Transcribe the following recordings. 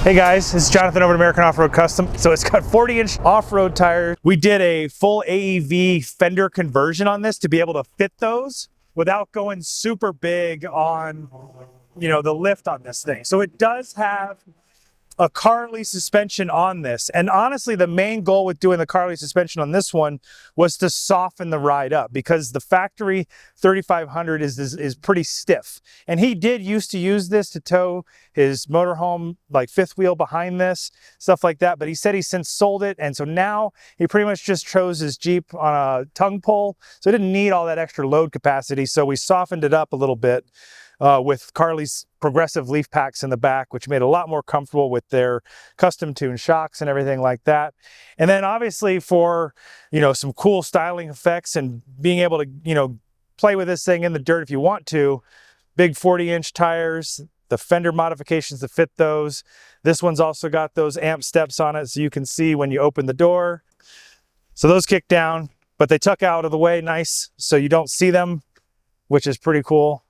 Hey guys, this is Jonathan over at American Off-Road Custom. So it's got 40-inch off-road tires. We did a full AEV fender conversion on this to be able to fit those without going super big on, the lift on this thing. So it does have a Carli suspension on this. And honestly, the main goal with doing the Carli suspension on this one was to soften the ride up, because the factory 3500 is pretty stiff. And he did used to use this to tow his motorhome, like fifth wheel behind this, stuff like that. But he said he since sold it. And so now he pretty much just chose his Jeep on a tongue pull. So it didn't need all that extra load capacity. So we softened it up a little bit with Carli's progressive leaf packs in the back, which made it a lot more comfortable with their custom tuned shocks and everything like that. And then obviously for, some cool styling effects and being able to, play with this thing in the dirt if you want to, big 40-inch tires, the fender modifications to fit those. This one's also got those amp steps on it, so you can see when you open the door. So those kick down, but they tuck out of the way nice so you don't see them, which is pretty cool.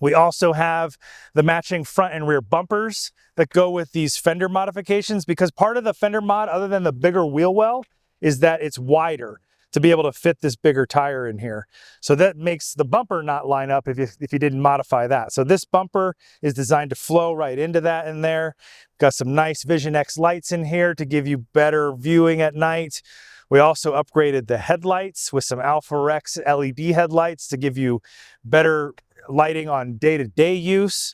We also have the matching front and rear bumpers that go with these fender modifications, because part of the fender mod, other than the bigger wheel well, is that it's wider to be able to fit this bigger tire in here. So that makes the bumper not line up if you didn't modify that. So this bumper is designed to flow right into that in there. Got some nice VisionX lights in here to give you better viewing at night. We also upgraded the headlights with some Alpha Rex LED headlights to give you better lighting on day-to-day use.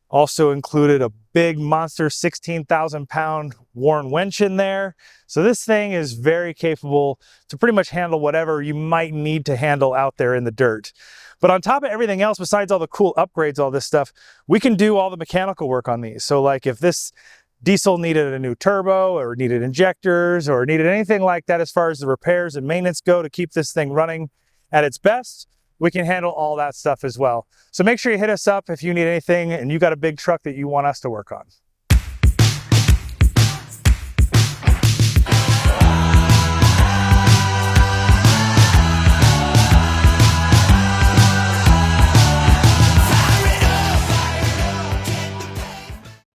Also included a big monster 16,000-pound WARN winch in there. So this thing is very capable to pretty much handle whatever you might need to handle out there in the dirt. But on top of everything else, besides all the cool upgrades, all this stuff, we can do all the mechanical work on these. So like if this diesel needed a new turbo or needed injectors or needed anything like that as far as the repairs and maintenance go to keep this thing running at its best, we can handle all that stuff as well. So make sure you hit us up if you need anything and you got a big truck that you want us to work on.